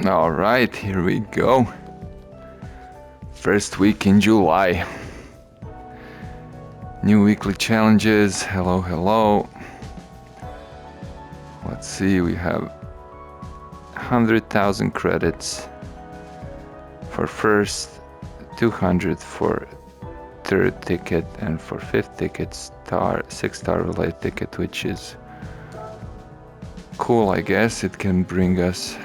All right, here we go. First week in July. New weekly challenges. Hello, hello. Let's see, we have 100,000 credits for first, 200 for third ticket, and for fifth ticket, 6-star related ticket, which is cool, I guess. It can bring us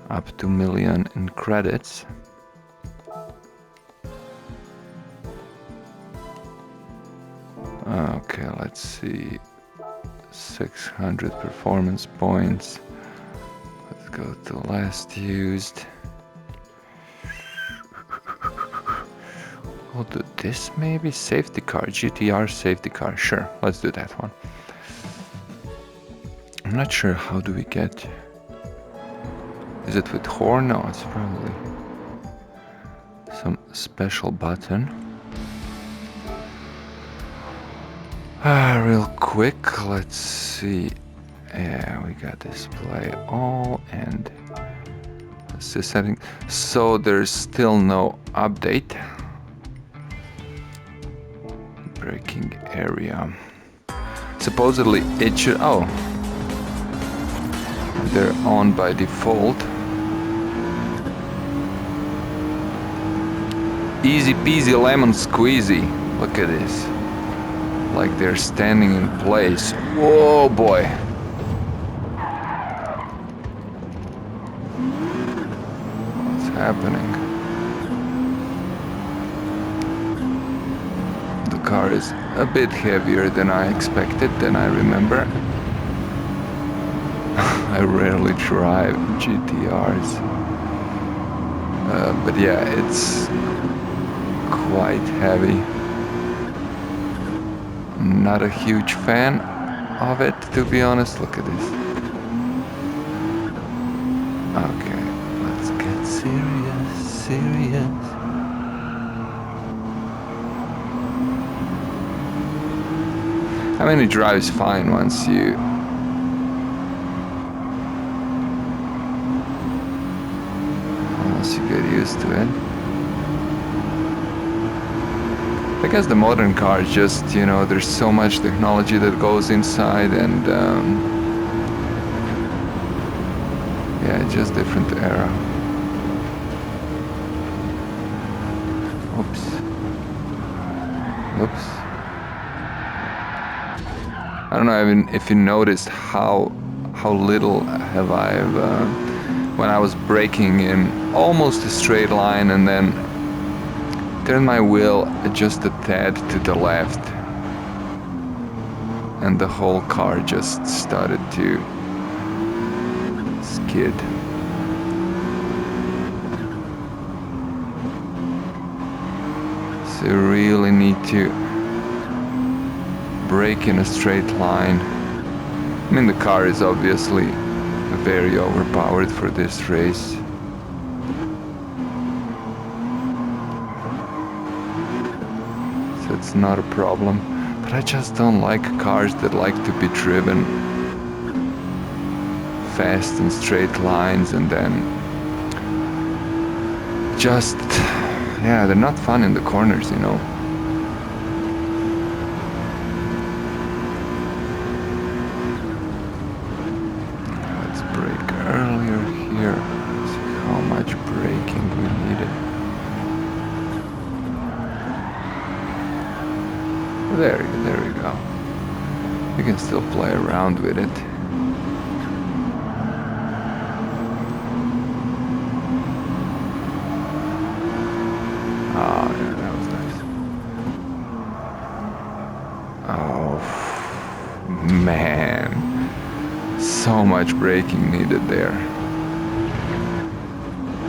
up to 1 million in credits. Okay, let's see. 600 performance points. Let's go to last used. We'll do this maybe. Safety car, GTR safety car. Sure, let's do that one. I'm not sure how do we get. Is it with horn? No, it's probably some special button. Real quick, let's see. Yeah, we got display all and assist setting. So there's still no update. Braking area. Supposedly it should. Oh, they're on by default. Easy peasy lemon squeezy. Look at this. Like they're standing in place. Whoa, boy. What's happening? The car is a bit heavier than I expected, than I remember. I rarely drive GTRs. But yeah, it's quite heavy. Not a huge fan of it, to be honest. Look at this. Okay, let's get serious. I mean, it drives fine once you get used to it. I guess the modern cars just, you know, there's so much technology that goes inside, and yeah, just different era. Oops. I don't know if you noticed how little have I when I was braking in almost a straight line and then turn my wheel just a tad to the left, and the whole car just started to skid. So you really need to brake in a straight line. I mean, the car is obviously very overpowered for this race. It's not a problem, but I just don't like cars that like to be driven fast in straight lines and then just, yeah, they're not fun in the corners, you know. Let's brake earlier here. Let's see how much braking we needed. There we go. You can still play around with it. Oh, yeah, that was nice. Oh, man. So much braking needed there.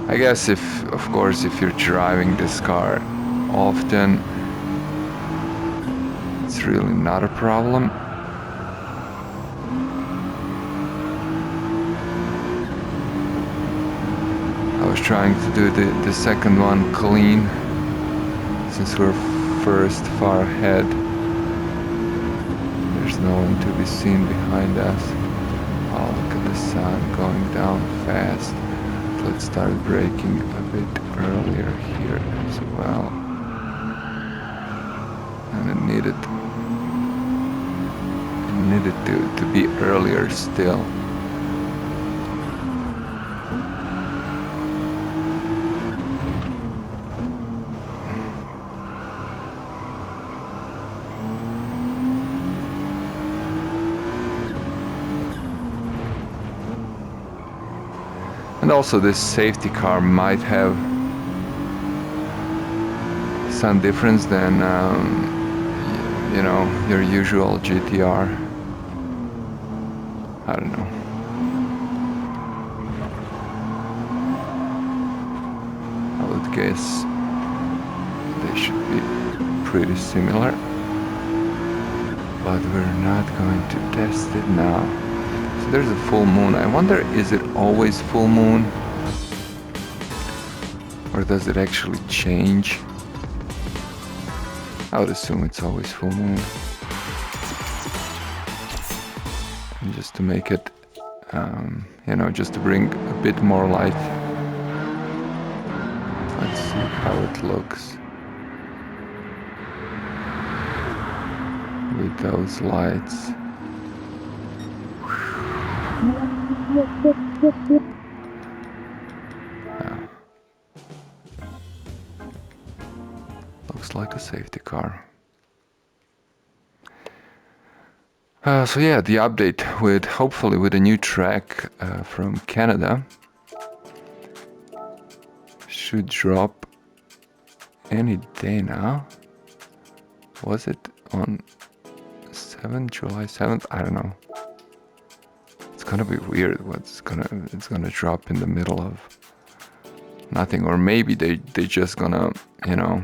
I guess of course, if you're driving this car often, it's really not a problem. I was trying to do the second one clean, since we're first far ahead. There's no one to be seen behind us. Oh, look at the sun going down fast. Let's start braking a bit earlier here as well. And it needed to be earlier still. And also this safety car might have some difference than you know, your usual GTR. I don't know. I would guess they should be pretty similar, but we're not going to test it now. So there's a full moon. I wonder, is it always full moon? Or does it actually change? I would assume it's always full moon. And just to make it, you know, just to bring a bit more light. Let's see how it looks with those lights. Looks like a safety car. So yeah, the update with hopefully with a new track from Canada should drop any day now. Was it on July 7th? I don't know. It's gonna be weird. It's gonna drop in the middle of nothing, or maybe they just gonna, you know,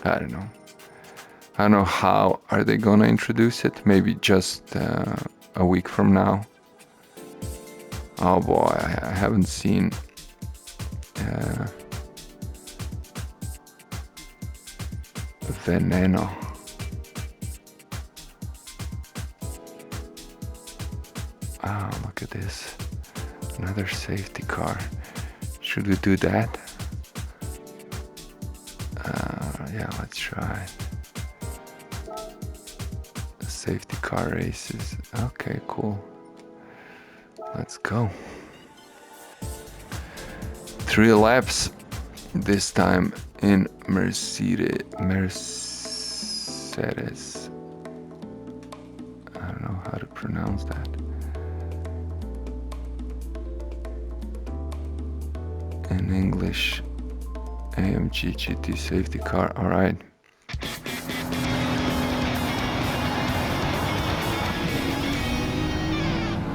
I don't know. I don't know how are they gonna introduce it. Maybe just a week from now. Oh boy, I haven't seen Veneno. Ah, look at this. Another safety car. Should we do that? Yeah, let's try it. Safety car races. Okay, cool. Let's go. 3 laps this time in Mercedes. I don't know how to pronounce that. In English, AMG GT safety car. All right.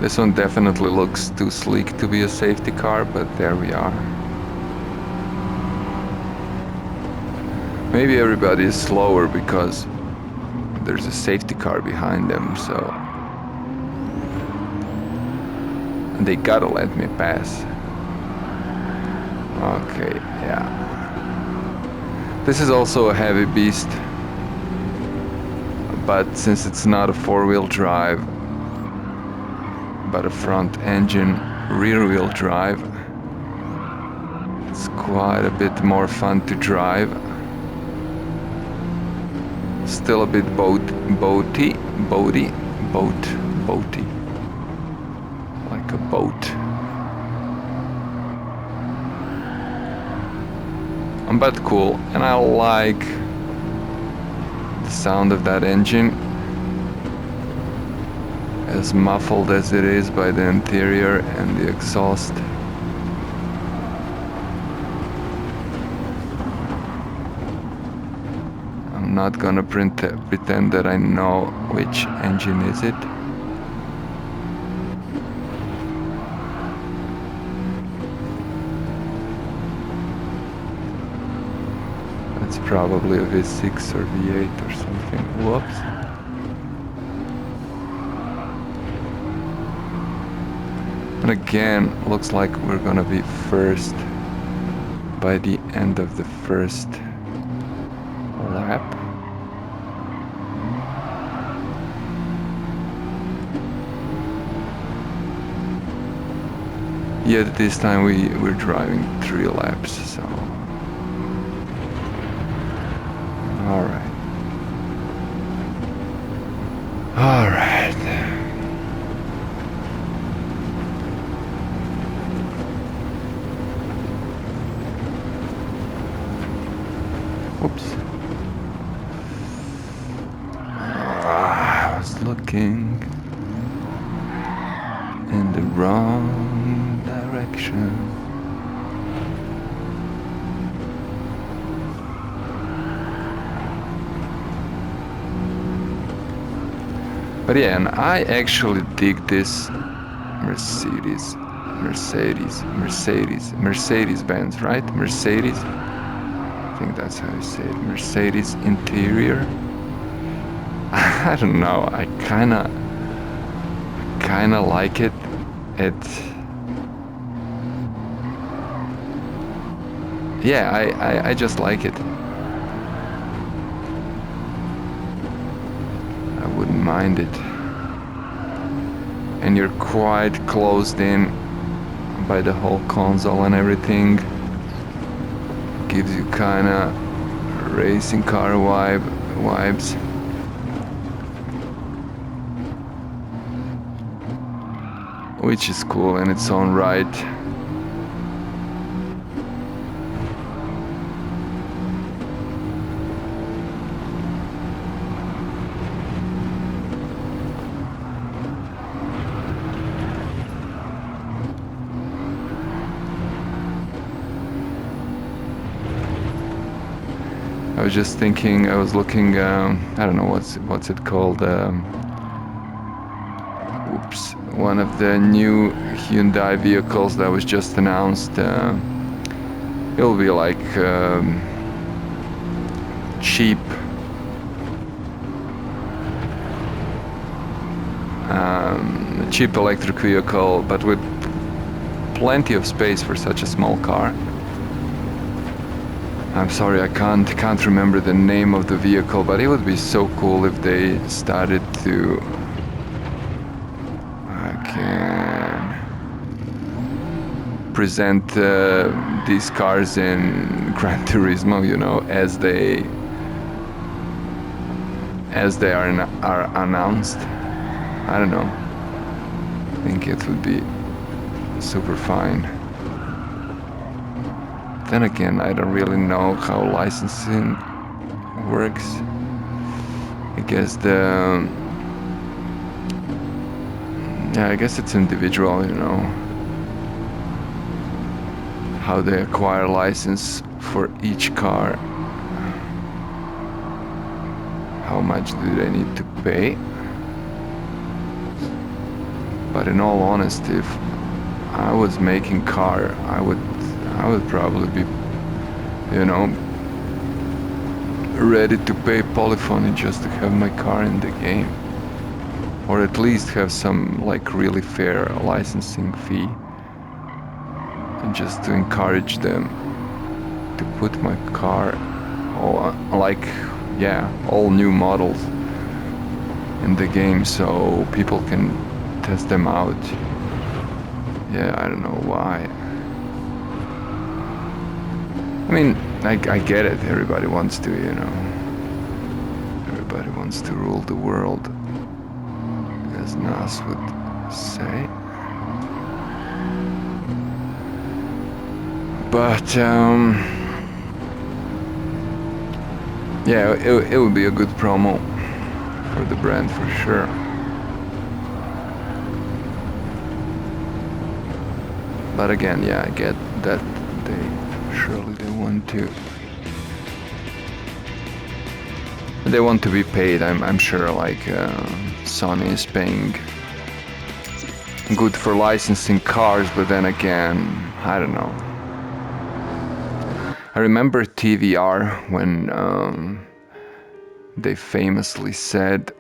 This one definitely looks too sleek to be a safety car, but there we are. Maybe everybody is slower because there's a safety car behind them, so they gotta let me pass. Okay, yeah. This is also a heavy beast, but since it's not a 4-wheel drive, but a front engine rear wheel drive, it's quite a bit more fun to drive. Still a bit boaty, like a boat. But cool, and I like the sound of that engine, as muffled as it is by the interior and the exhaust. I'm not gonna pretend that I know which engine is it. It's probably a V6 or V8 or something. Whoops. And again, looks like we're gonna be first by the end of the first lap. Yet this time we're driving 3 laps, so... Alright. Alright. Oops. I was looking in the wrong direction. But yeah, and I actually dig this Mercedes Benz, right? Mercedes. I think that's how you say it. Mercedes interior. I don't know. I kinda like it. Yeah, I just like it. I wouldn't mind it. And you're quite closed in by the whole console and everything. Gives you kinda racing car vibes. Which is cool in its own right. I was just thinking, I was looking, I don't know what's it called, oops, one of the new Hyundai vehicles that was just announced. It'll be like cheap electric vehicle, but with plenty of space for such a small car. I'm sorry, I can't remember the name of the vehicle, but it would be so cool if they started to... present these cars in Gran Turismo, you know, as they are announced. I don't know. I think it would be super fine. Then again, I don't really know how licensing works. I guess I guess it's individual, you know, how they acquire license for each car. How much do they need to pay? But in all honesty, if I was making car, I would probably be, you know, ready to pay polyphony just to have my car in the game. Or at least have some like really fair licensing fee. And just to encourage them to put my car, all new models in the game so people can test them out. Yeah, I don't know why. I mean, I get it. Everybody wants to, you know. Everybody wants to rule the world, as Nas would say. But yeah, it would be a good promo for the brand for sure. But again, yeah, I get that they want to be paid. I'm sure, like Sony is paying good for licensing cars, but then again, I don't know. I remember TVR when they famously said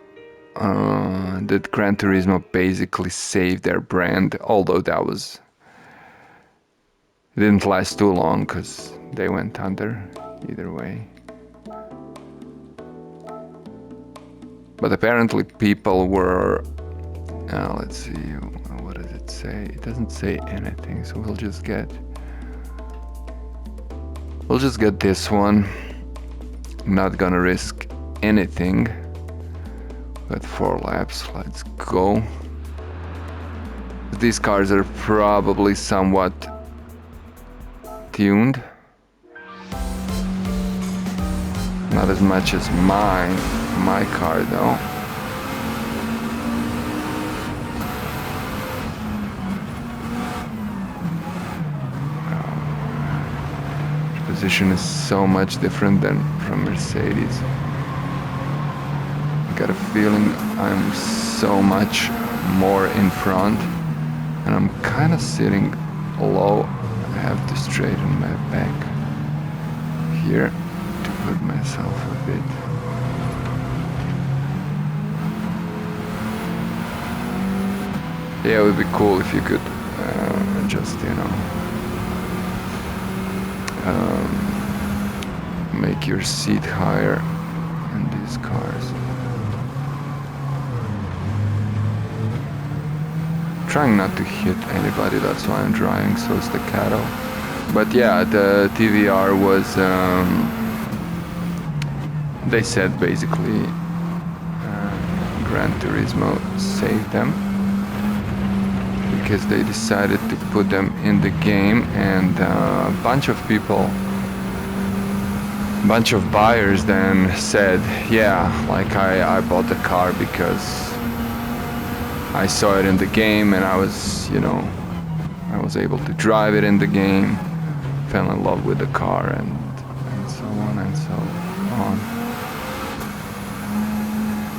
that Gran Turismo basically saved their brand, although it didn't last too long because they went under either way. But apparently people were, let's see, what does it doesn't say anything, so we'll just get this one. Not gonna risk anything. Got 4 laps, let's go. These cars are probably somewhat tuned. Not as much as my car though. Position is so much different than from Mercedes. I got a feeling I'm so much more in front, and I'm kind of sitting low. I have to straighten my back here to put myself a bit. Yeah, it would be cool if you could just, make your seat higher in these cars. Trying not to hit anybody, that's why I'm driving so staccato. But yeah, the TVR was, they said basically Gran Turismo saved them, because they decided to put them in the game, and a bunch of buyers then said, yeah, like I bought the car because I saw it in the game and I was able to drive it in the game, fell in love with the car, and so on and so on.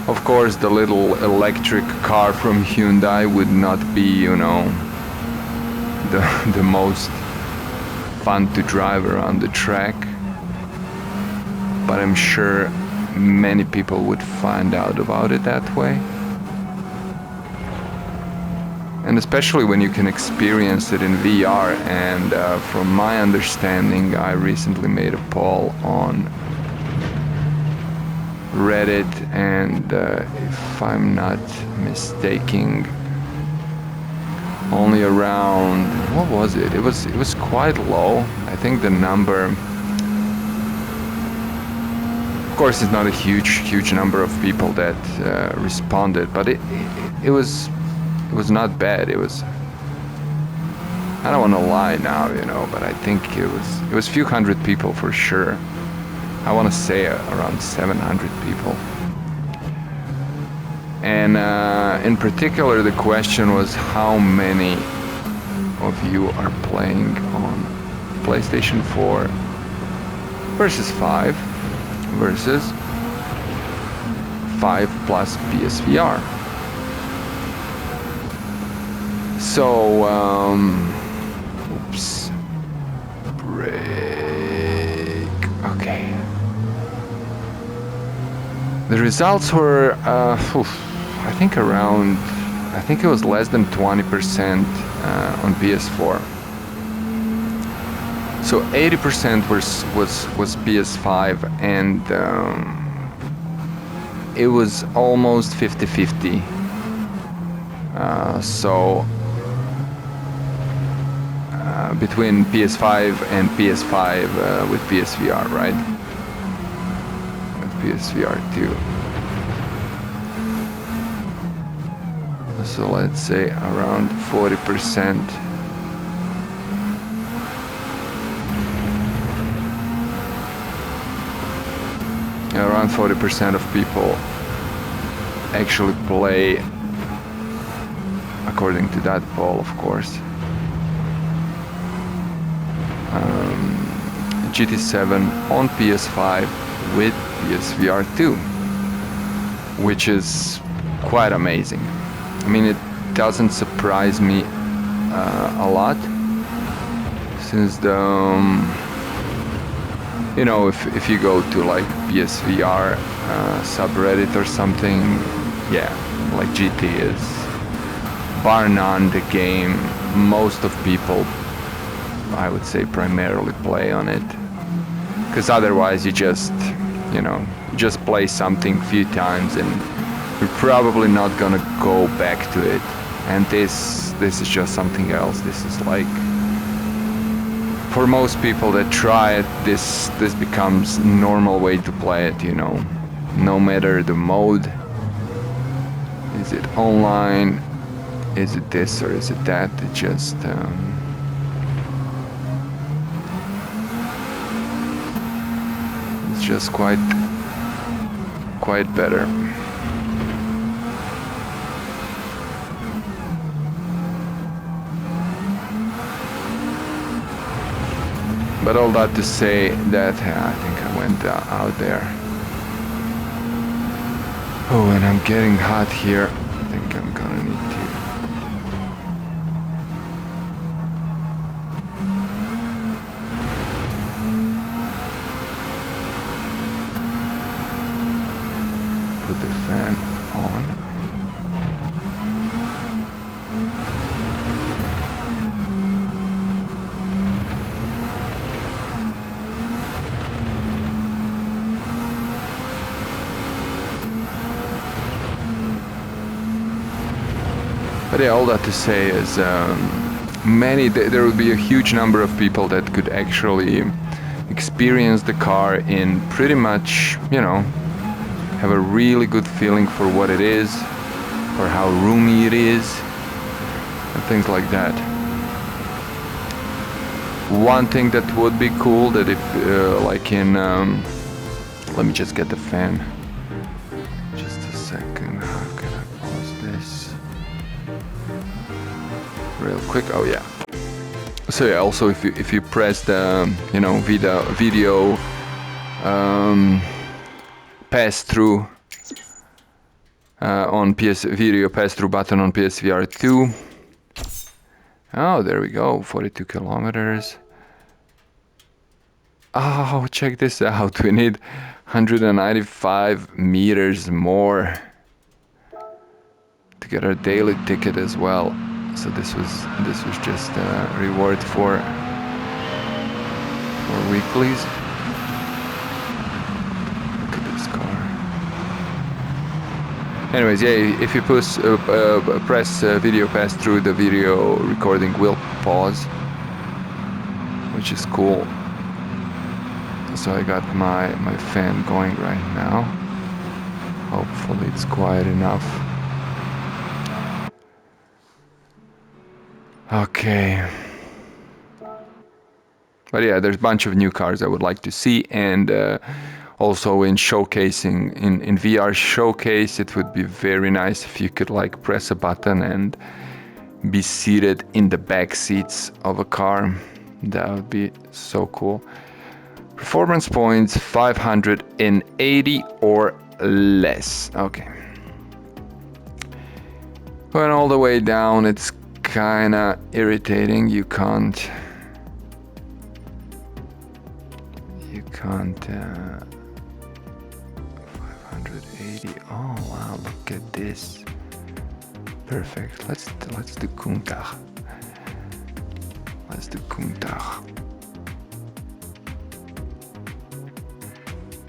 Of course, the little electric car from Hyundai would not be, the most fun to drive around the track, but I'm sure many people would find out about it that way. And especially when you can experience it in VR, and from my understanding, I recently made a poll on Reddit, and if I'm not mistaken, only around, what was it? It was quite low. I think the number, of course, it's not a huge number of people that responded, but it was not bad. It was, I don't want to lie now, but I think it was a few hundred people for sure. I want to say around 700 people. And in particular, the question was, how many of you are playing on PlayStation 4 versus 5 versus 5 plus PSVR. So, oops, break, okay. The results were, I think it was less than 20% on PS4. So 80% was PS5, and it was almost 50-50. So between PS5 and PS5 with PSVR, right? With PSVR2. So let's say around 40%. Around 40% of people actually play, according to that poll, of course, GT7 on PS5 with PSVR2, which is quite amazing. I mean, it doesn't surprise me a lot, since the if you go to like PSVR subreddit or something, yeah, like GT is bar none the game most of people, I would say, primarily play on it, because otherwise you just play something a few times and you're probably not gonna go back to it. And this is just something else. This is like, for most people that try it, this becomes normal way to play it, you know, no matter the mode. Is it online? Is it this or is it that? It just it's just quite better. But all that to say that I think I went out there. Oh, and I'm getting hot here. I think I'm gonna need to put the fan on. But yeah, all that to say is there would be a huge number of people that could actually experience the car in pretty much, you know, have a really good feeling for what it is, or how roomy it is, and things like that. One thing that would be cool, that if like in let me just get the fan. Just a second. How can I pause this real quick? Oh yeah. So yeah, also if you press the, you know, video pass through on video pass through button on PSVR2. Oh, there we go, 42 kilometers. Oh, check this out. We need 195 meters more to get our daily ticket as well. So this was just a reward for weeklies. Look at this car. Anyways, yeah, if you press video pass through, the video recording will pause, which is cool. So I got my fan going right now. Hopefully it's quiet enough. Okay. But yeah, there's a bunch of new cars I would like to see, and also in showcasing, in VR showcase, it would be very nice if you could like press a button and be seated in the back seats of a car. That would be so cool. Performance points 580 or less. Okay. Going all the way down, it's kinda irritating. You can't 580. Oh wow, look at this. Perfect. Let's do Countach. Let's do Countach.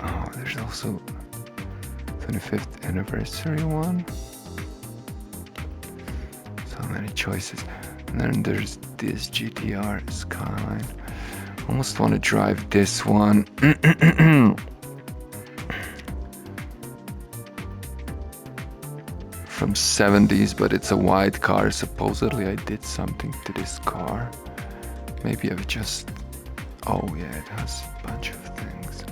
Oh, there's also 25th anniversary one. So many choices. And then there's this GTR Skyline. Almost want to drive this one. From 70s, but it's a white car. Supposedly I did something to this car. Maybe I've just... Oh yeah, it has a bunch of things.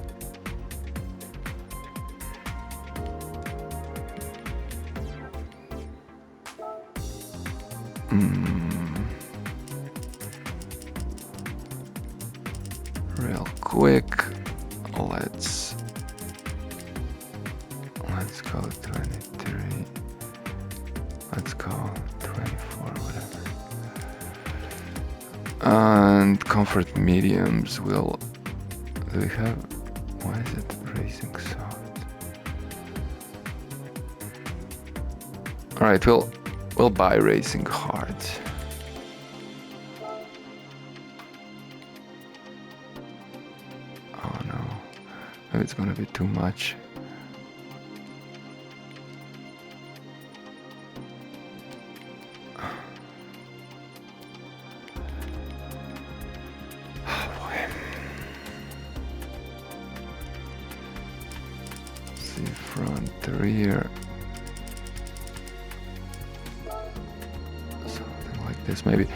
Real quick, let's go 23. Let's go 24, whatever. And comfort mediums will... Do we have... Why is it racing soft? Alright, we'll buy racing hard. Oh no, maybe it's gonna be too much. see, front, rear. Something like this, maybe.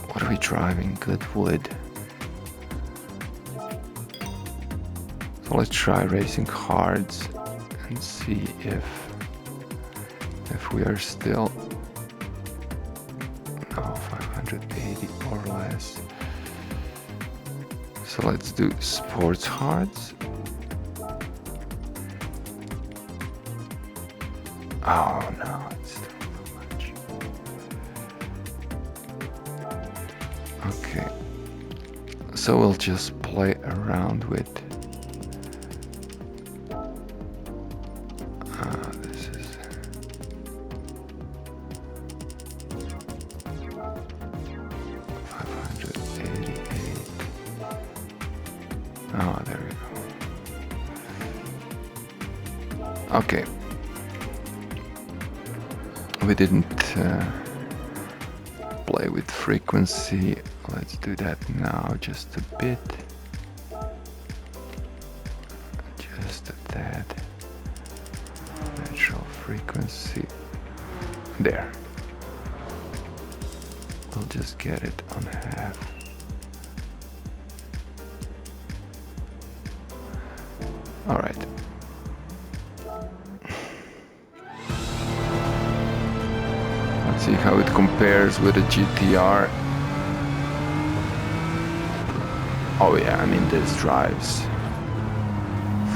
What are we driving? Good wood. So let's try racing hards and see if we are still 580 or less. So let's do sports hards. Oh no, it's still too much. Okay, so we'll just play around with this is 588. Oh, there we go. Okay. We didn't play with frequency. Let's do that now just a bit. Just a tad. Natural frequency. There. We'll just get it on half. All right. Let's see how it compares with a GTR. Oh yeah, I mean this drives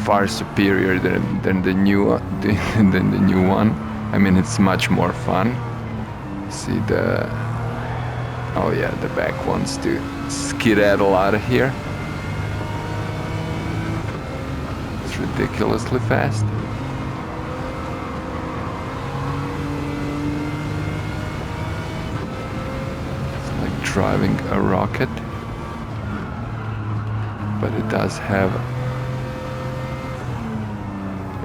far superior than the new one. I mean it's much more fun. See the oh yeah, the back wants to skedaddle out of here. It's ridiculously fast. Driving a rocket, but it does have,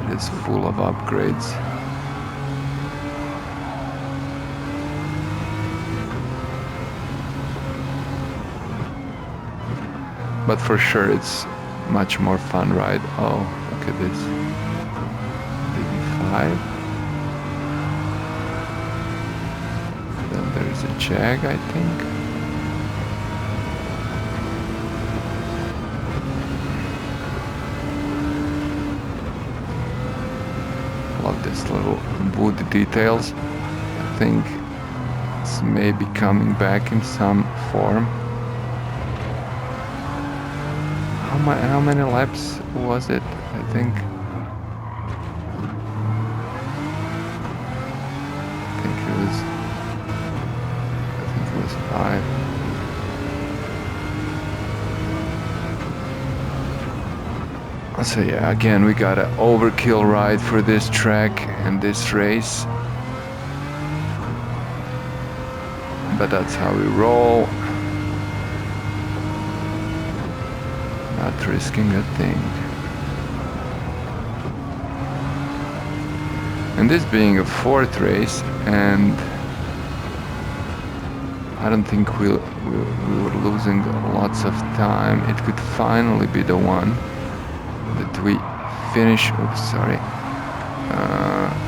it is full of upgrades. But for sure it's much more fun ride. Oh, look at this. DB5. Then there's a Jag, I think. This little wood details. I think it's maybe coming back in some form. How many laps was it? I think it was 5. So yeah, again we got an overkill ride for this track and this race, but that's how we roll. Not risking a thing. And this being a 4th race, and I don't think we were losing lots of time. It could finally be the one that we finish,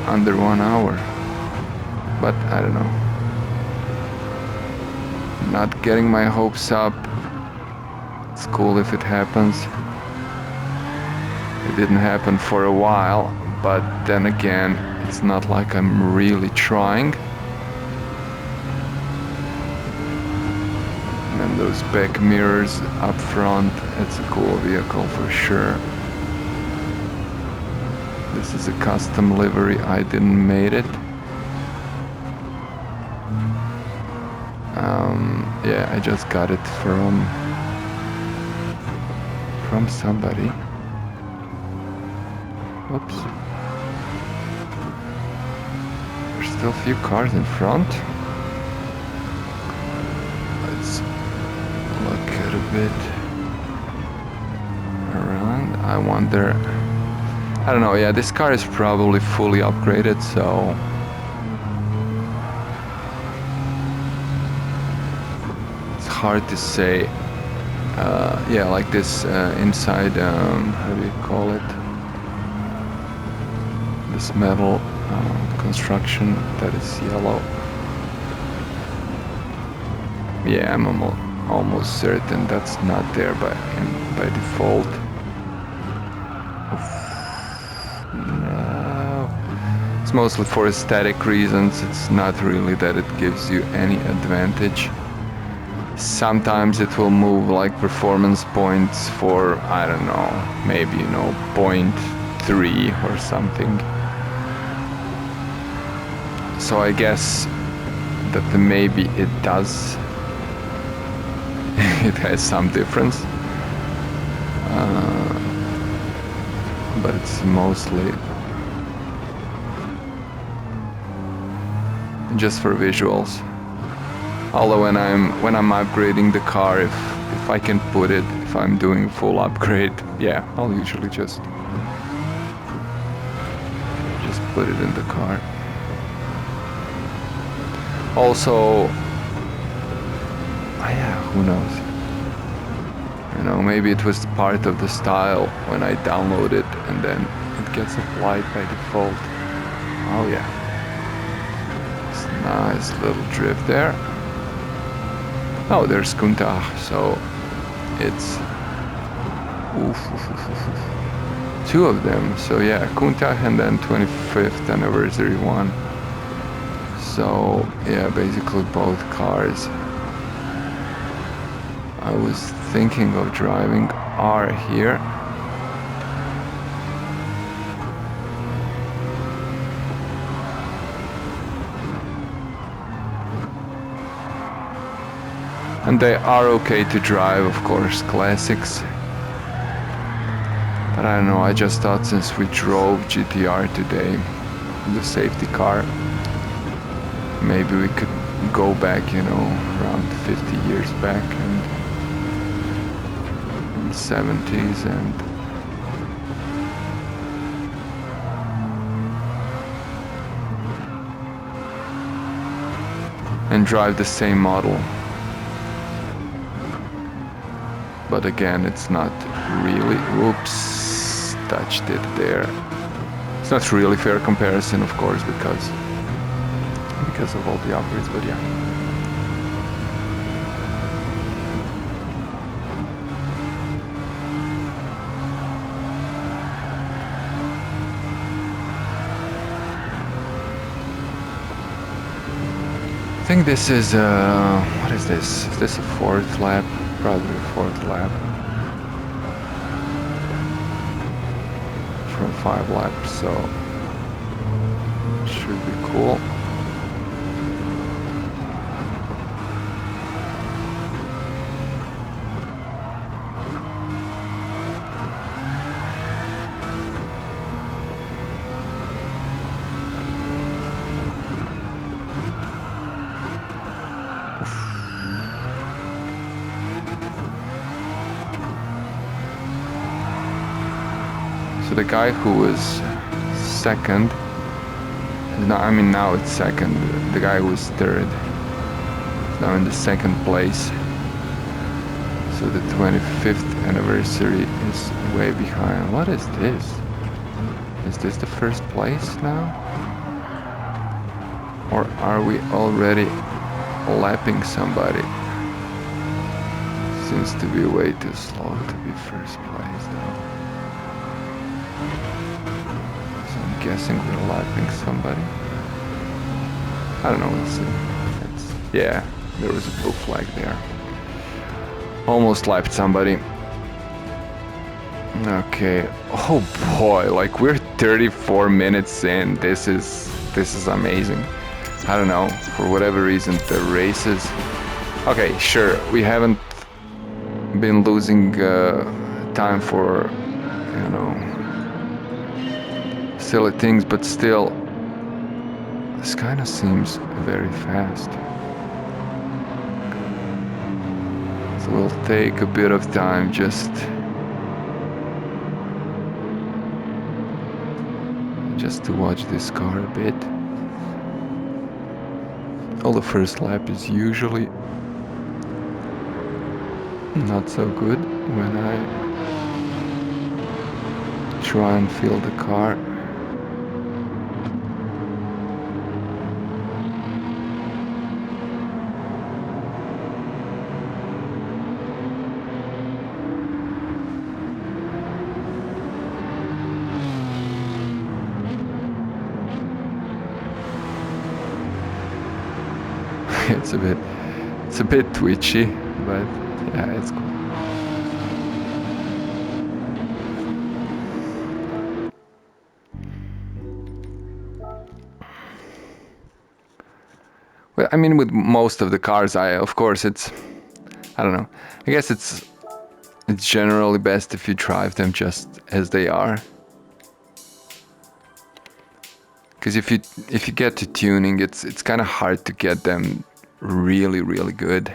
under 1 hour. But I don't know. Not getting my hopes up. It's cool if it happens. It didn't happen for a while, but then again, it's not like I'm really trying. And those back mirrors up front, it's a cool vehicle for sure. This is a custom livery, I didn't made it. Yeah, I just got it from somebody. Whoops. There's still a few cars in front. Let's look at a bit around. I wonder, I don't know, yeah, this car is probably fully upgraded, so it's hard to say yeah, like this inside, how do you call it? This metal construction that is yellow. Yeah, I'm almost certain that's not there by default. No. It's mostly for aesthetic reasons. It's not really that it gives you any advantage. Sometimes it will move like performance points for, I don't know, maybe, 0.3 or something. So I guess that maybe it does. It has some difference. But it's mostly just for visuals. Although when I'm upgrading the car, if I can put it, if I'm doing full upgrade, yeah, I'll usually just put it in the car. Also, yeah, who knows? Maybe it was part of the style when I download it and then it gets applied by default. Oh yeah. It's a nice little drift there. Oh, there's Kuntah, so it's two of them. So yeah, Kuntah and then 25th anniversary one. So yeah, basically both cars I was thinking of driving are here. And they are okay to drive, of course, classics. But I don't know, I just thought since we drove GTR today, the safety car, maybe we could go back, around 50 years back and 70s and drive the same model. But again, it's not really, oops, touched it there. It's not really fair comparison, of course, because of all the upgrades, but yeah. I think this is, what is this? Is this a fourth lap? Probably a fourth lap. From 5 laps, so it should be cool. So the guy who was second, now it's second. The guy who was third is now in the second place. So the 25th anniversary is way behind. What is this? Is this the first place now? Or are we already lapping somebody? Seems to be way too slow to be first place though. So I'm guessing we're lapping somebody. I don't know, let's see. Yeah, there was a blue flag there. Almost lapped somebody. Okay. Oh boy, like we're 34 minutes in. This is amazing. I don't know, for whatever reason the races. Okay, sure, we haven't been losing time for, silly things, but still, this kind of seems very fast. So we'll take a bit of time just to watch this car a bit. Well, the first lap is usually not so good when I try and fill the car. It's a bit twitchy, but yeah, it's cool. Well, I mean, with most of the cars, of course, I don't know. I guess it's generally best if you drive them just as they are. Because if you get to tuning, it's kind of hard to get them really, really good.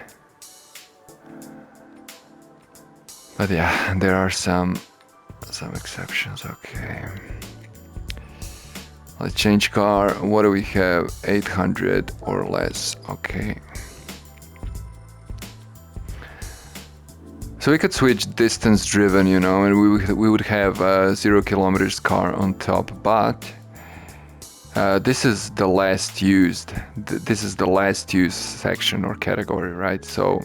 But yeah, there are some exceptions. Okay. Let's change car. What do we have? 800 or less. Okay. So we could switch distance driven, you know, and we would have a 0 kilometers car on top, but this is the last used. This is the last used section or category, right? So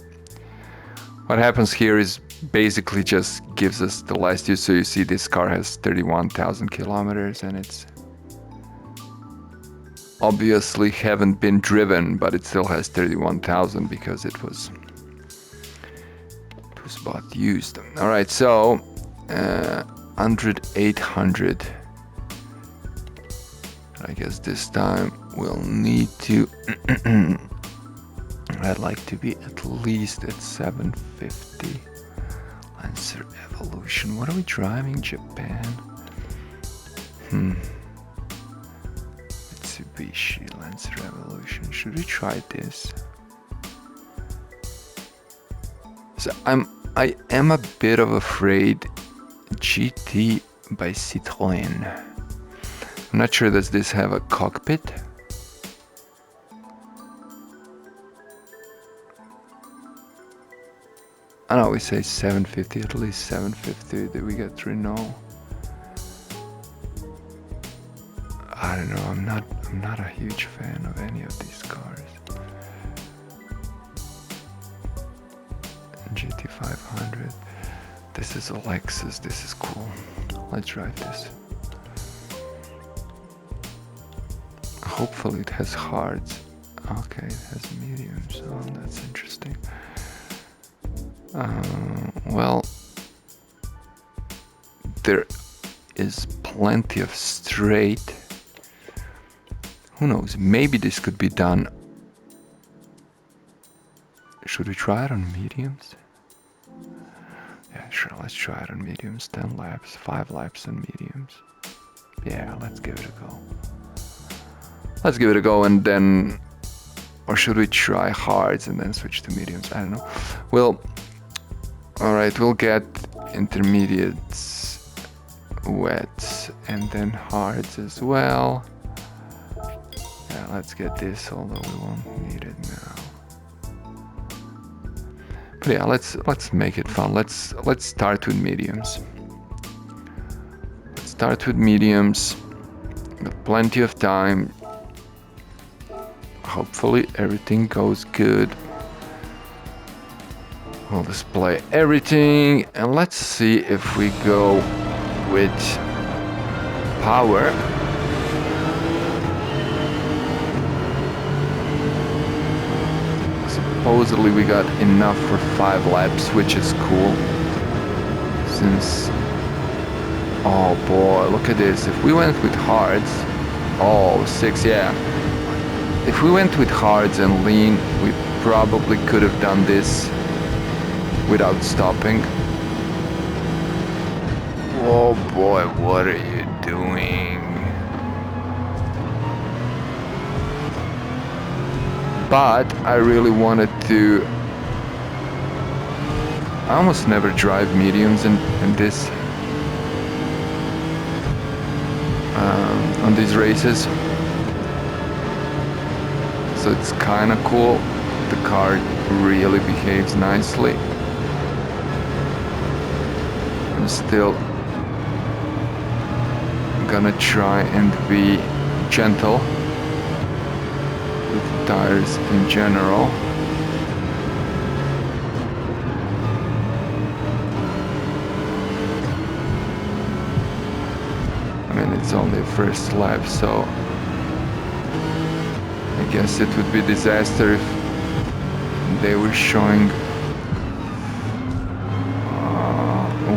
what happens here is basically just gives us the last use. So you see this car has 31,000 kilometers and it's obviously haven't been driven, but it still has 31,000 because it was bought used. All right, so 100, 800. I guess this time we'll need to I'd like to be at least at 750. Lancer Evolution. What are we driving? Japan? Mitsubishi Lancer Evolution. Should we try this? So I am a bit of afraid GT by Citroën. I'm not sure, does this have a cockpit? I know we say 750, at least 750. Did we get Renault? I don't know, I'm not a huge fan of any of these cars. GT500. This is a Lexus, this is cool. Let's drive this. Hopefully it has hards. Okay, it has mediums, so that's interesting. Well, there is plenty of straight. Who knows, maybe this could be done. Should we try it on mediums? Yeah, sure, let's try it on mediums. 10 laps, 5 laps on mediums. Yeah, let's give it a go. Let's give it a go and then... Or should we try hards and then switch to mediums? I don't know. Well, alright, we'll get intermediates, wets, and then hards as well. Yeah, let's get this, although we won't need it now. But yeah, let's make it fun. Let's start with mediums. Let's start with mediums. Got plenty of time. Hopefully everything goes good. We'll display everything and let's see if we go with power. Supposedly we got enough for 5 laps, which is cool. Since, oh boy, look at this. If we went with hards, oh, 6, yeah. If we went with hards and lean, we probably could have done this without stopping. Oh boy, what are you doing? But I really wanted to... I almost never drive mediums in this... on these races. So it's kinda cool. The car really behaves nicely. still gonna try and be gentle with the tires in general. I mean, it's only first lap, so I guess it would be disaster if they were showing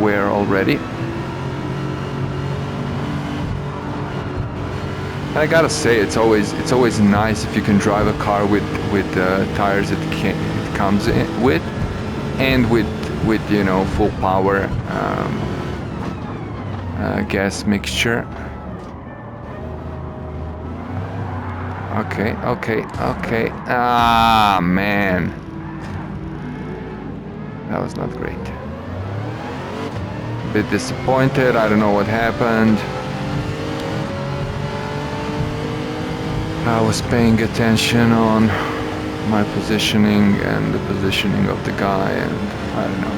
wear already. And I gotta say, it's always nice if you can drive a car with tires it comes in with, and with you know, full power gas mixture. Okay. Ah, man, that was not great. A bit disappointed. I don't know what happened. I was paying attention on my positioning and the positioning of the guy, and I don't know.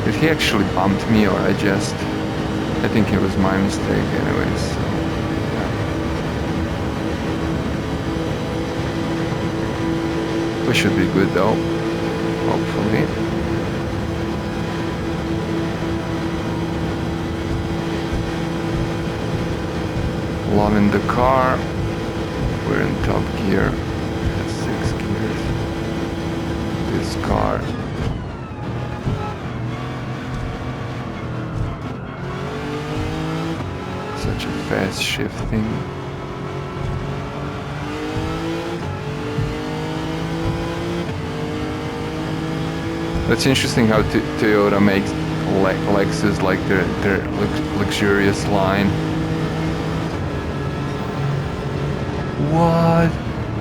Did he actually bumped me, or I think it was my mistake anyways. So, yeah. We should be good though, hopefully. Loving the car. We're in top gear. It has 6 gears. This car. Such a fast shifting. That's interesting how Toyota makes Lexus like their luxurious line. What?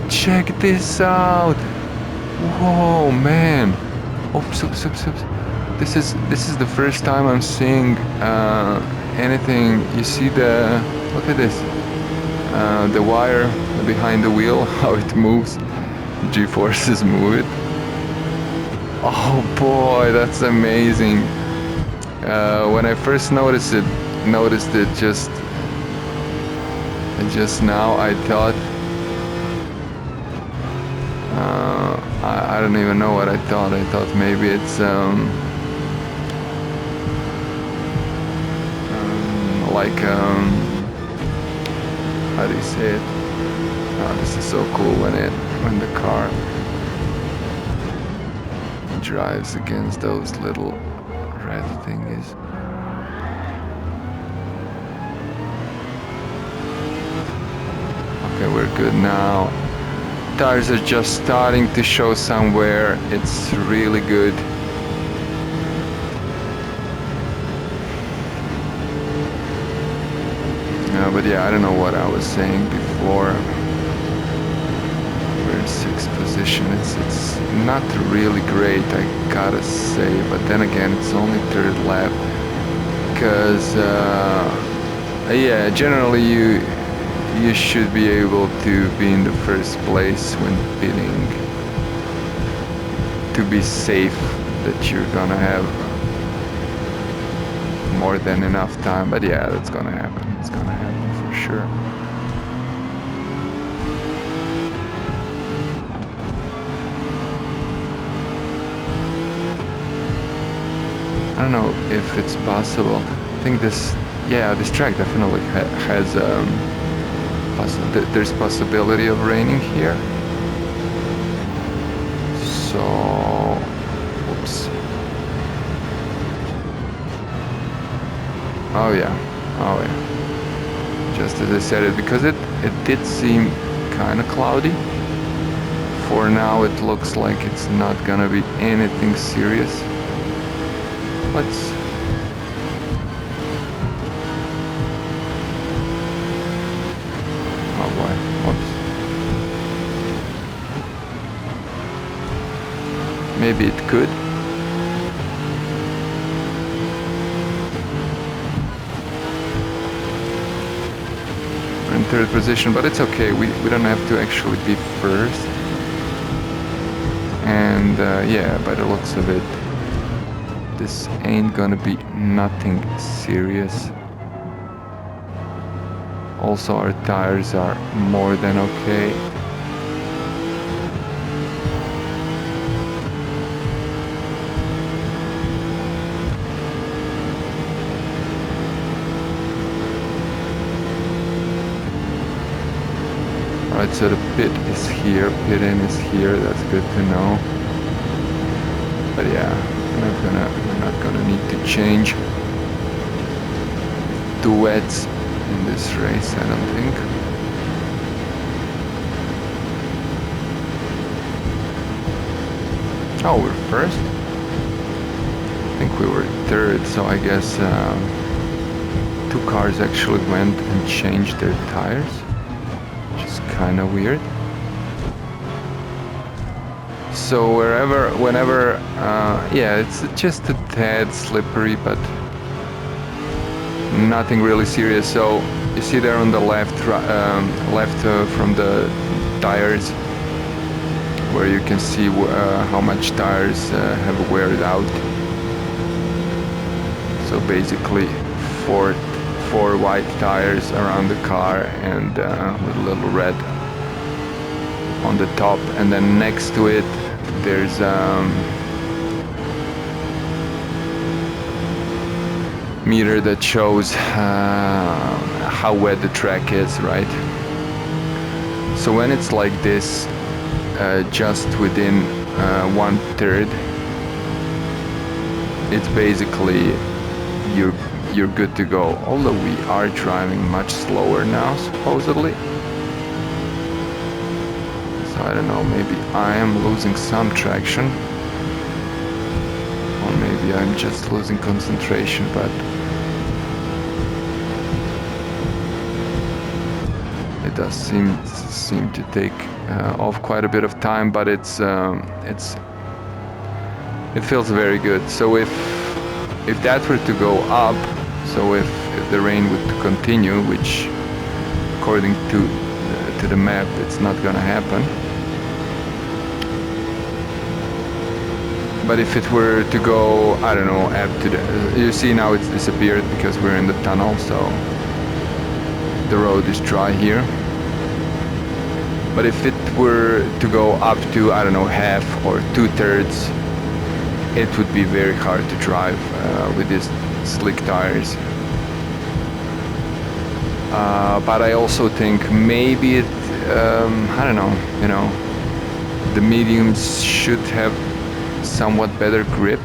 Check this out! Whoa, man! Oops. This is the first time I'm seeing anything. You see the? Look at this. The wire behind the wheel, how it moves. G-forces move it. Oh boy, that's amazing. When I first noticed it just now, I thought, I don't even know what I thought. I thought maybe it's like how do you say it? Oh, this is so cool when the car drives against those little red thingies. Okay, we're good now. Tires are just starting to show some wear. It's really good. But yeah, I don't know what I was saying before. We're in 6th position. It's not really great, I gotta say. But then again, it's only 3rd lap. Because yeah, generally you should be able to be in the first place when pitting, to be safe that you're gonna have more than enough time. But yeah, that's gonna happen. It's gonna happen for sure. I don't know if it's possible. I think this track definitely has there's possibility of raining here. So, oops. Oh yeah. Just as I said it, because it did seem kind of cloudy. For now, it looks like it's not gonna be anything serious. Let's. Oh boy, whoops. Maybe it could. We're in 3rd position, but it's okay. We don't have to actually be first. And yeah, by the looks of it, this ain't gonna be nothing serious. Also, our tires are more than okay. Alright, so the pit is here, pit in is here, that's good to know. But yeah, we're not gonna need to change duets in this race, I don't think. Oh, we're first? I think we were third, so I guess two cars actually went and changed their tires, which is kind of weird. So whenever, yeah, it's just a tad slippery, but nothing really serious. So you see there on the left, from the tires, where you can see how much tires have weared out. So basically, four white tires around the car and with a little red on the top, and then next to it there's meter that shows how wet the track is, right? So when it's like this, just within 1/3, it's basically you're good to go. Although we are driving much slower now, supposedly. So I don't know, maybe I am losing some traction, or maybe I'm just losing concentration, but it does seem to take off quite a bit of time, but it feels very good. So if that were to go up, so if the rain would continue, which according to the map it's not gonna happen, but if it were to go, I don't know, up to the, you see now it's disappeared because we're in the tunnel, so the road is dry here. But if it were to go up to, I don't know, half or 2/3, it would be very hard to drive with these slick tires. But I also think maybe it, I don't know, you know, the mediums should have somewhat better grip.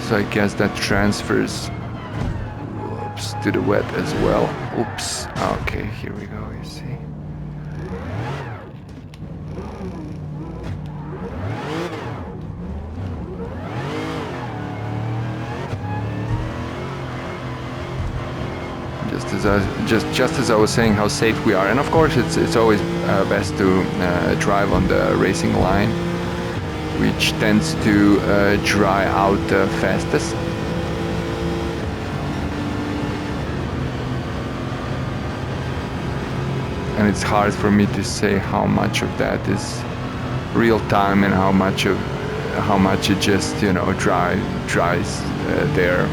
So I guess that transfers, oops, to the wet as well. Oops, okay, here we go, you see. Just as I was saying how safe we are, and of course it's always best to drive on the racing line, which tends to dry out fastest. And it's hard for me to say how much of that is real time and how much it just, you know, dries there.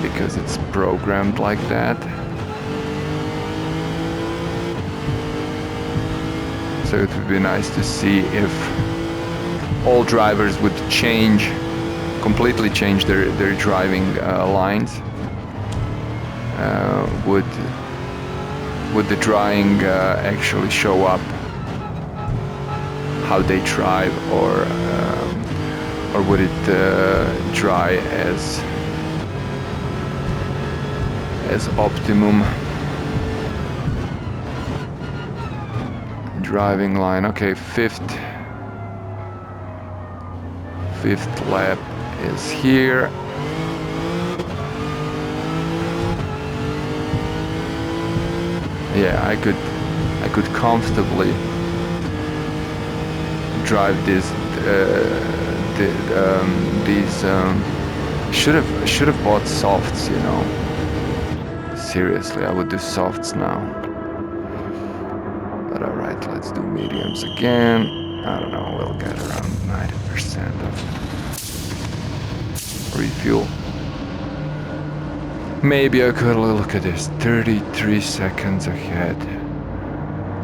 Because it's programmed like that. So it would be nice to see if all drivers would completely change their driving lines. Would the drying actually show up how they drive, or would it dry as optimum driving line? Okay, fifth lap is here. Yeah, I could comfortably drive these. Should have bought softs, you know. Seriously, I would do softs now. But alright, let's do mediums again. I don't know, we'll get around 90% of refuel. Maybe I could look at this, 33 seconds ahead.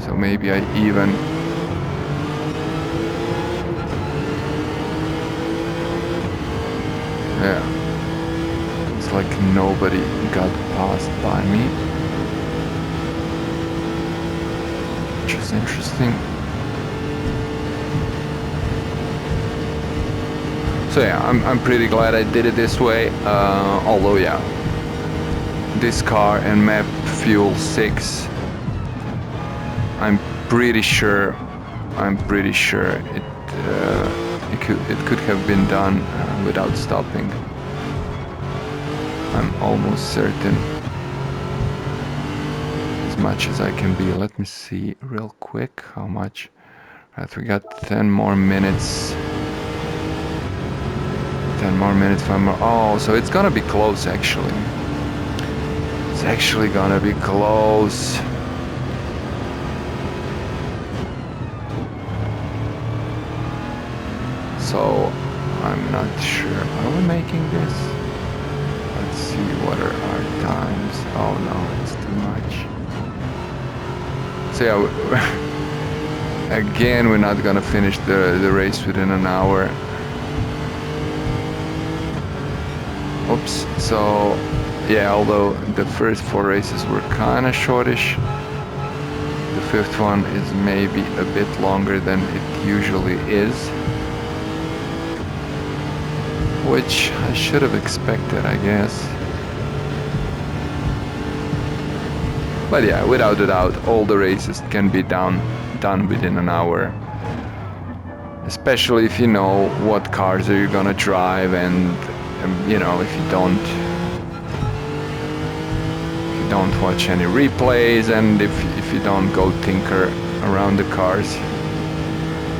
So maybe I even... Yeah. It's like nobody got passed by me. Which is interesting. So yeah, I'm pretty glad I did it this way. Although yeah, this car and map fuel 6, I'm pretty sure it could have been done without stopping. I'm almost certain, as much as I can be. Let me see real quick how much. Right, we got 10 more minutes. 10 more minutes, 5 more. Oh, so it's gonna be close actually. It's actually gonna be close. So I'm not sure. Are we making this? Let's see, what are our times? Oh no, it's too much. So yeah, again, we're not gonna finish the race within an hour. Oops. So yeah, although the first 4 races were kind of shortish, the 5th one is maybe a bit longer than it usually is, which I should have expected, I guess. But yeah, without a doubt, all the races can be done within an hour. Especially if you know what cars are you gonna drive, and you know, if you don't watch any replays, and if you don't go tinker around the cars,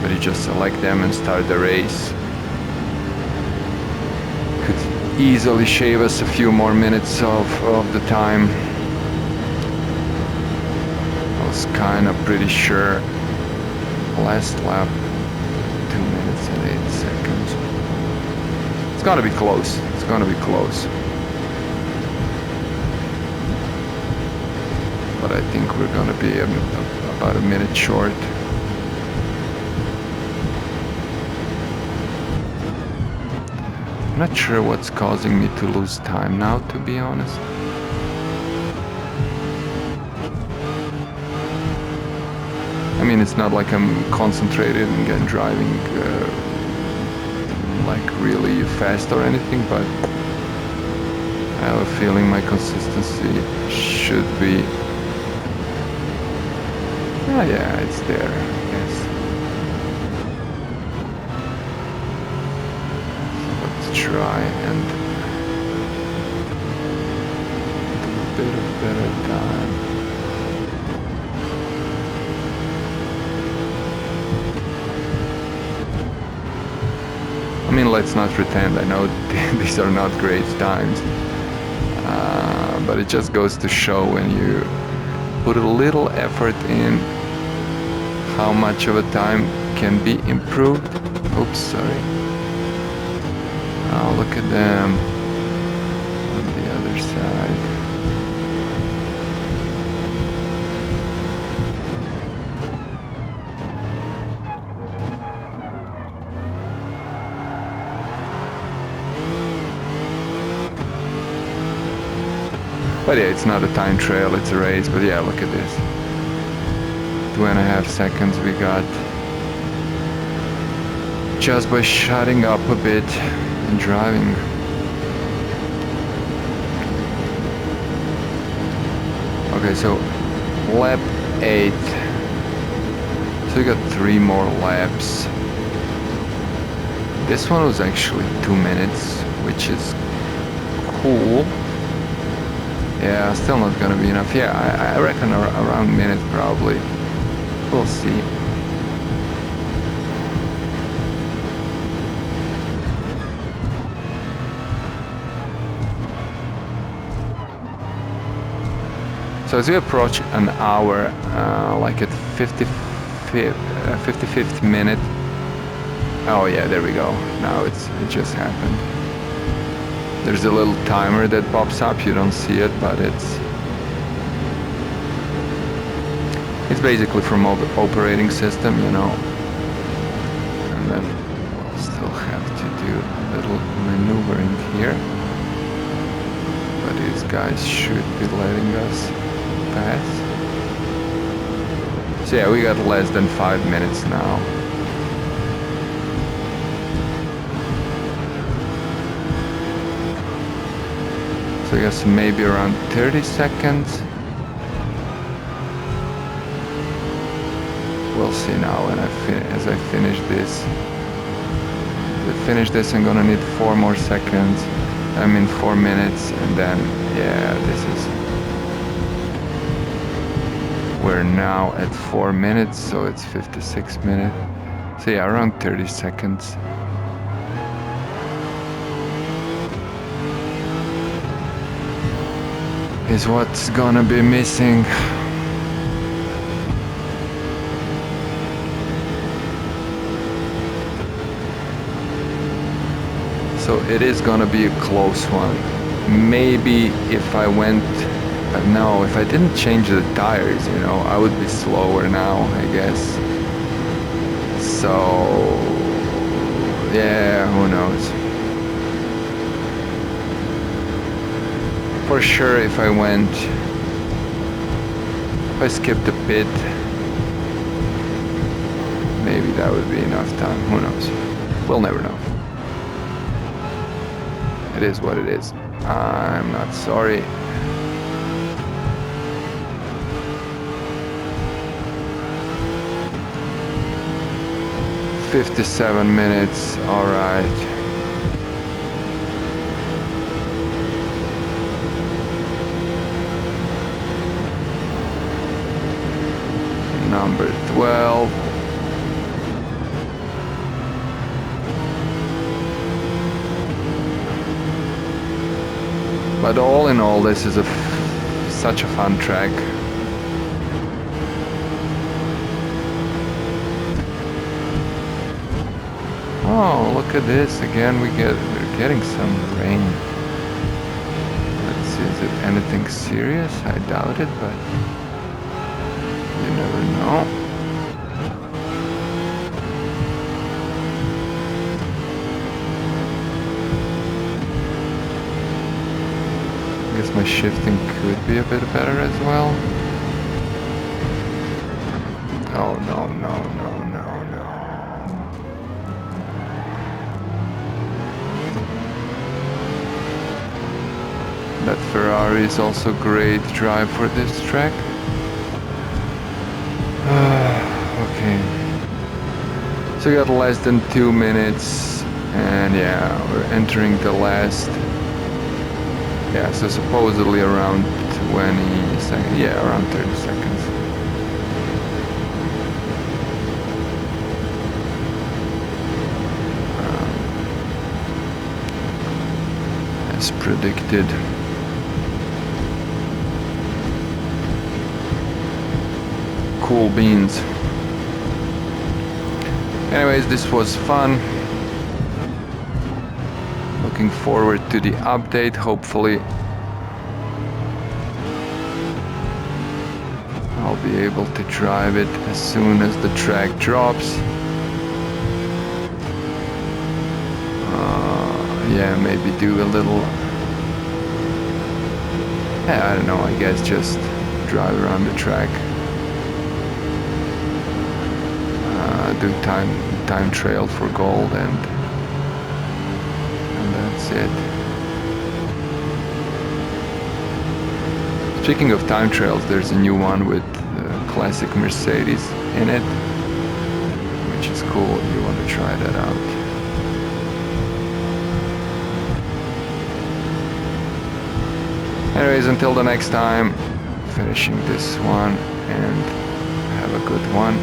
but you just select them and start the race. Could easily shave us a few more minutes of the time. I was kind of pretty sure last lap 2 minutes and 8 seconds. It's gonna be close. It's gonna be close. But I think we're gonna be about a minute short. I'm not sure what's causing me to lose time now, to be honest. I mean, it's not like I'm concentrated and driving like really fast or anything, but I have a feeling my consistency should be... Oh yeah, it's there, I guess. So let's try and do a bit of better time. I mean, let's not pretend. I know these are not great times, but it just goes to show when you put a little effort in, how much of a time can be improved. Oops, sorry. Oh, look at them on the other side. But yeah, it's not a time trial, it's a race. But yeah, look at this. 2.5 seconds we got just by shutting up a bit and driving. Okay, so lap 8. So we got 3 more laps. This one was actually 2 minutes, which is cool. Yeah, still not gonna be enough. Yeah, I reckon around a minute probably. We'll see. So as we approach an hour, like at 55th minute. Oh yeah, there we go. Now it just happened. There's a little timer that pops up. You don't see it, but it's basically from operating system, you know. And then we'll still have to do a little maneuvering here. But these guys should be letting us pass. So yeah, we got less than 5 minutes now. So I guess maybe around 30 seconds. We'll see now when as I finish this. To finish this, I'm gonna need 4 more seconds. I mean 4 minutes, and then yeah, this is. We're now at 4 minutes, so it's 56 minutes. So yeah, around 30 seconds. Is what's gonna be missing. So it is gonna be a close one. Maybe if I went, no, if I didn't change the tires, you know, I would be slower now, I guess. So, yeah, who knows. For sure, if I skipped a bit, maybe that would be enough time, who knows. We'll never know. It is what it is. I'm not sorry. "57 minutes, all right." Number 12. But all in all, this is such a fun track. Oh, look at this again. We're getting some rain. Let's see, is it anything serious? I doubt it, but you never know. I guess my shifting could be a bit better as well. Oh no, no, no, no, no. That Ferrari is also great drive for this track. Okay. So we got less than 2 minutes, and yeah, we're entering the last. Yeah, so supposedly around 20 seconds. Yeah, around 30 seconds. As predicted. Cool beans. Anyways, this was fun. Looking forward to the update. Hopefully I'll be able to drive it as soon as the track drops. Yeah, maybe do a little, yeah, I don't know, I guess just drive around the track. Do time trial for gold, and that's it. Speaking of time trails, there's a new one with classic Mercedes in it, which is cool. You want to try that out. Anyways, until the next time, finishing this one, and have a good one.